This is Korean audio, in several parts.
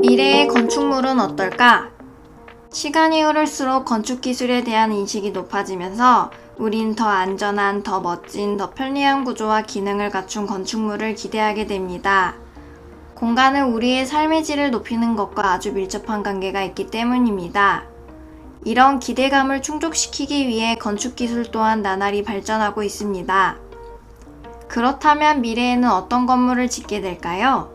미래의 건축물은 어떨까? 시간이 흐를수록 건축 기술에 대한 인식이 높아지면서 우린 더 안전한, 더 멋진, 더 편리한 구조와 기능을 갖춘 건축물을 기대하게 됩니다. 공간은 우리의 삶의 질을 높이는 것과 아주 밀접한 관계가 있기 때문입니다. 이런 기대감을 충족시키기 위해 건축 기술 또한 나날이 발전하고 있습니다. 그렇다면 미래에는 어떤 건물을 짓게 될까요?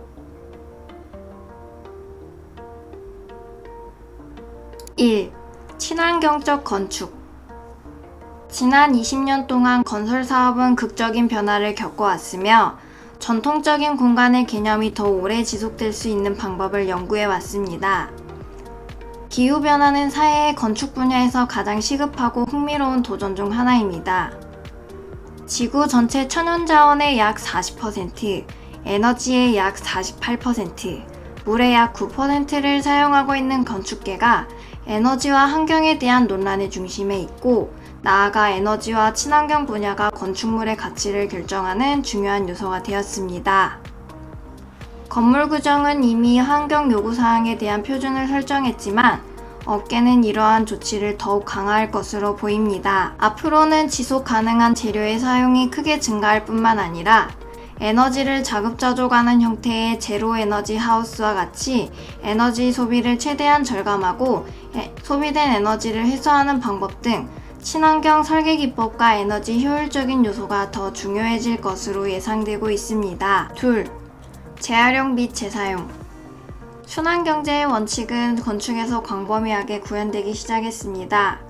1. 친환경적 건축. 지난 20년 동안 건설 사업은 극적인 변화를 겪어왔으며 전통적인 공간의 개념이 더 오래 지속될 수 있는 방법을 연구해 왔습니다. 기후변화는 사회의 건축 분야에서 가장 시급하고 흥미로운 도전 중 하나입니다. 지구 전체 천연자원의 약 40%, 에너지의 약 48%, 물의 약 9%를 사용하고 있는 건축계가 에너지와 환경에 대한 논란의 중심에 있고, 나아가 에너지와 친환경 분야가 건축물의 가치를 결정하는 중요한 요소가 되었습니다. 건물 규정은 이미 환경 요구사항에 대한 표준을 설정했지만 업계는 이러한 조치를 더욱 강화할 것으로 보입니다. 앞으로는 지속 가능한 재료의 사용이 크게 증가할 뿐만 아니라 에너지를 자급자족하는 형태의 제로 에너지 하우스와 같이 에너지 소비를 최대한 절감하고 소비된 에너지를 회수하는 방법 등 친환경 설계 기법과 에너지 효율적인 요소가 더 중요해질 것으로 예상되고 있습니다. 2. 재활용 및 재사용. 순환경제의 원칙은 건축에서 광범위하게 구현되기 시작했습니다.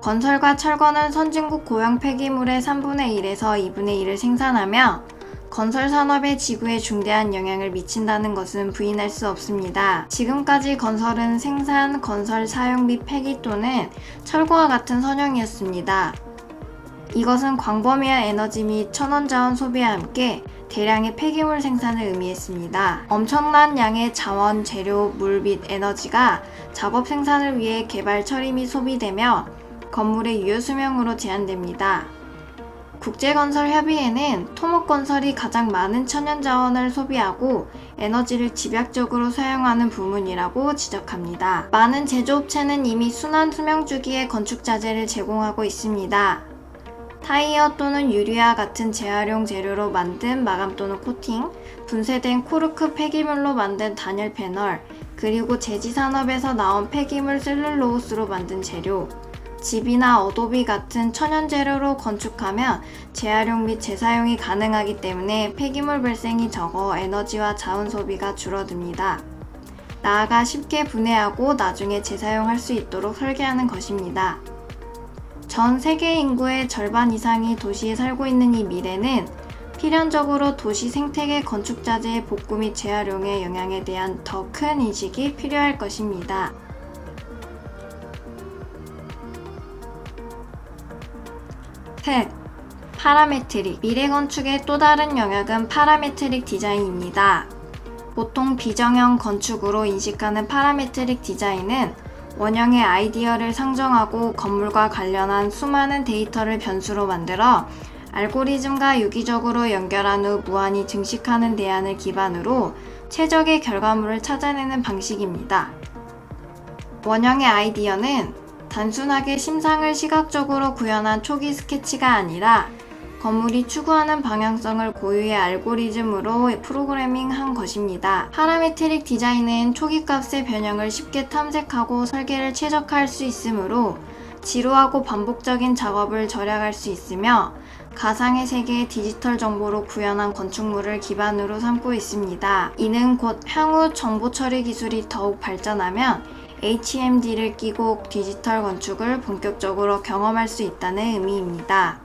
건설과 철거는 선진국 고용 폐기물의 3분의 1에서 2분의 1을 생산하며 건설 산업에 지구에 중대한 영향을 미친다는 것은 부인할 수 없습니다. 지금까지 건설은 생산, 건설, 사용 및 폐기 또는 철거와 같은 선형이었습니다. 이것은 광범위한 에너지 및 천원자원 소비와 함께 대량의 폐기물 생산을 의미했습니다. 엄청난 양의 자원, 재료, 물 및 에너지가 작업 생산을 위해 개발, 처리 및 소비되며 건물의 유효 수명으로 제한됩니다. 국제건설협의회는 토목건설이 가장 많은 천연자원을 소비하고 에너지를 집약적으로 사용하는 부문이라고 지적합니다. 많은 제조업체는 이미 순환 수명주기의 건축자재를 제공하고 있습니다. 타이어 또는 유리와 같은 재활용 재료로 만든 마감 또는 코팅, 분쇄된 코르크 폐기물로 만든 단열 패널, 그리고 제지산업에서 나온 폐기물 셀룰로스로 만든 재료, 집이나 어도비 같은 천연재료로 건축하면 재활용 및 재사용이 가능하기 때문에 폐기물 발생이 적어 에너지와 자원 소비가 줄어듭니다. 나아가 쉽게 분해하고 나중에 재사용할 수 있도록 설계하는 것입니다. 전 세계 인구의 절반 이상이 도시에 살고 있는 이 미래는 필연적으로 도시 생태계 건축자재의 복구 및 재활용의 영향에 대한 더 큰 인식이 필요할 것입니다. 셋. 파라메트릭. 미래 건축의 또 다른 영역은 파라메트릭 디자인입니다. 보통 비정형 건축으로 인식하는 파라메트릭 디자인은 원형의 아이디어를 상정하고 건물과 관련한 수많은 데이터를 변수로 만들어 알고리즘과 유기적으로 연결한 후 무한히 증식하는 대안을 기반으로 최적의 결과물을 찾아내는 방식입니다. 원형의 아이디어는 단순하게 심상을 시각적으로 구현한 초기 스케치가 아니라 건물이 추구하는 방향성을 고유의 알고리즘으로 프로그래밍한 것입니다. 파라메트릭 디자인은 초기 값의 변형을 쉽게 탐색하고 설계를 최적화할 수 있으므로 지루하고 반복적인 작업을 절약할 수 있으며 가상의 세계의 디지털 정보로 구현한 건축물을 기반으로 삼고 있습니다. 이는 곧 향후 정보 처리 기술이 더욱 발전하면 HMD를 끼고 디지털 건축을 본격적으로 경험할 수 있다는 의미입니다.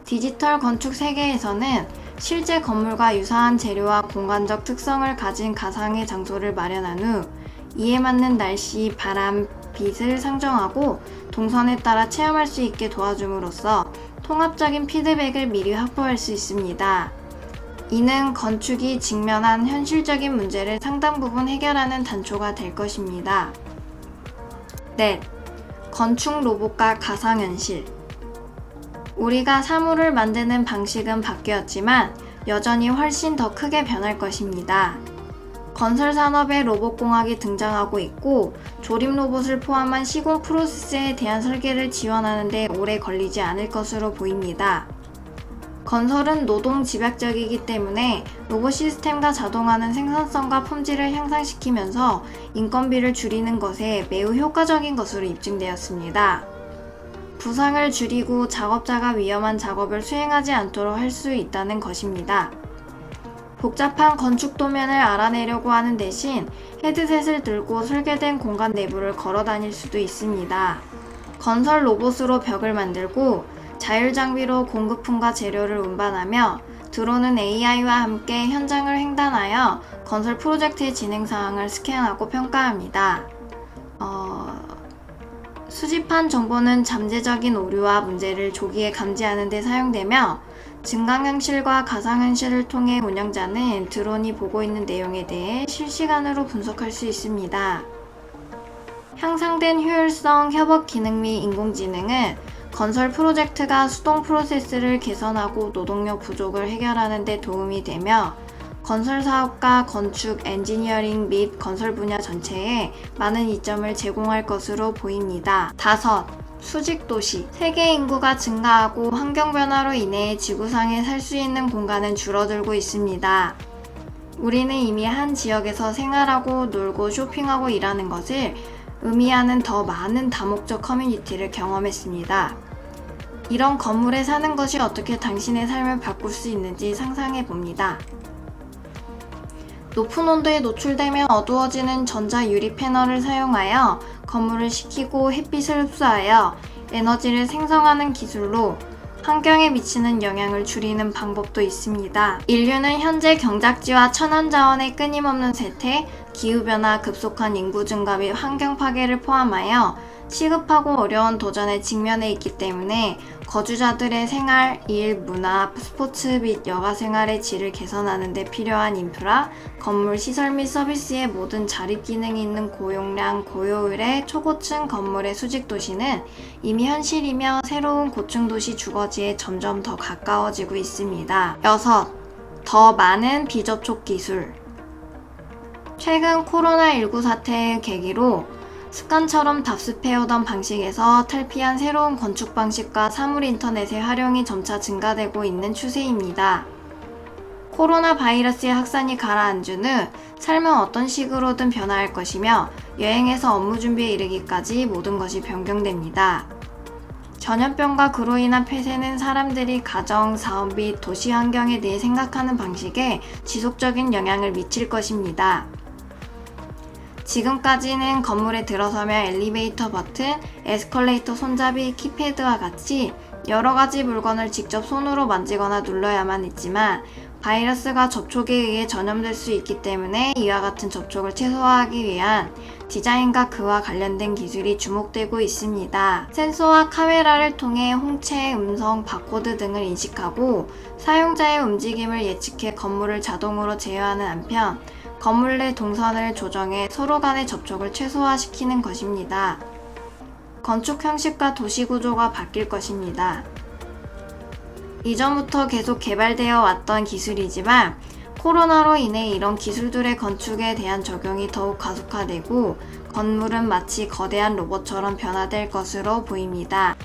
디지털 건축 세계에서는 실제 건물과 유사한 재료와 공간적 특성을 가진 가상의 장소를 마련한 후 이에 맞는 날씨, 바람, 빛을 상정하고 동선에 따라 체험할 수 있게 도와줌으로써 통합적인 피드백을 미리 확보할 수 있습니다. 이는 건축이 직면한 현실적인 문제를 상당 부분 해결하는 단초가 될 것입니다. 넷. 건축 로봇과 가상현실. 우리가 사물을 만드는 방식은 바뀌었지만 여전히 훨씬 더 크게 변할 것입니다. 건설 산업에 로봇공학이 등장하고 있고 조립 로봇을 포함한 시공 프로세스에 대한 설계를 지원하는 데 오래 걸리지 않을 것으로 보입니다. 건설은 노동 집약적이기 때문에 로봇 시스템과 자동화는 생산성과 품질을 향상시키면서 인건비를 줄이는 것에 매우 효과적인 것으로 입증되었습니다. 부상을 줄이고 작업자가 위험한 작업을 수행하지 않도록 할 수 있다는 것입니다. 복잡한 건축 도면을 알아내려고 하는 대신 헤드셋을 들고 설계된 공간 내부를 걸어 다닐 수도 있습니다. 건설 로봇으로 벽을 만들고 자율장비로 공급품과 재료를 운반하며 드론은 AI와 함께 현장을 횡단하여 건설 프로젝트의 진행 사항을 스캔하고 평가합니다. 수집한 정보는 잠재적인 오류와 문제를 조기에 감지하는 데 사용되며 증강현실과 가상현실을 통해 운영자는 드론이 보고 있는 내용에 대해 실시간으로 분석할 수 있습니다. 향상된 효율성, 협업 기능 및 인공지능은 건설 프로젝트가 수동 프로세스를 개선하고 노동력 부족을 해결하는 데 도움이 되며 건설 사업과 건축, 엔지니어링 및 건설 분야 전체에 많은 이점을 제공할 것으로 보입니다. 5. 수직도시. 세계 인구가 증가하고 환경변화로 인해 지구상에 살 수 있는 공간은 줄어들고 있습니다. 우리는 이미 한 지역에서 생활하고 놀고 쇼핑하고 일하는 것을 의미하는 더 많은 다목적 커뮤니티를 경험했습니다. 이런 건물에 사는 것이 어떻게 당신의 삶을 바꿀 수 있는지 상상해 봅니다. 높은 온도에 노출되면 어두워지는 전자 유리 패널을 사용하여 건물을 식히고 햇빛을 흡수하여 에너지를 생성하는 기술로 환경에 미치는 영향을 줄이는 방법도 있습니다. 인류는 현재 경작지와 천연자원의 끊임없는 쇠퇴, 기후변화, 급속한 인구 증가 및 환경 파괴를 포함하여 시급하고 어려운 도전에 직면해 있기 때문에 거주자들의 생활, 일, 문화, 스포츠 및 여가 생활의 질을 개선하는 데 필요한 인프라, 건물 시설 및 서비스의 모든 자립 기능이 있는 고용량, 고효율의 초고층 건물의 수직 도시는 이미 현실이며 새로운 고층 도시 주거지에 점점 더 가까워지고 있습니다. 6. 더 많은 비접촉 기술. 최근 코로나19 사태의 계기로 습관처럼 답습해오던 방식에서 탈피한 새로운 건축 방식과 사물 인터넷의 활용이 점차 증가되고 있는 추세입니다. 코로나 바이러스의 확산이 가라앉은 후 삶은 어떤 식으로든 변화할 것이며 여행에서 업무 준비에 이르기까지 모든 것이 변경됩니다. 전염병과 그로 인한 폐쇄는 사람들이 가정, 사업 및 도시 환경에 대해 생각하는 방식에 지속적인 영향을 미칠 것입니다. 지금까지는 건물에 들어서면 엘리베이터 버튼, 에스컬레이터 손잡이, 키패드와 같이 여러 가지 물건을 직접 손으로 만지거나 눌러야만 했지만 바이러스가 접촉에 의해 전염될 수 있기 때문에 이와 같은 접촉을 최소화하기 위한 디자인과 그와 관련된 기술이 주목되고 있습니다. 센서와 카메라를 통해 홍채, 음성, 바코드 등을 인식하고 사용자의 움직임을 예측해 건물을 자동으로 제어하는 한편 건물 내 동선을 조정해 서로 간의 접촉을 최소화시키는 것입니다. 건축 형식과 도시 구조가 바뀔 것입니다. 이전부터 계속 개발되어 왔던 기술이지만 코로나로 인해 이런 기술들의 건축에 대한 적용이 더욱 가속화되고 건물은 마치 거대한 로봇처럼 변화될 것으로 보입니다.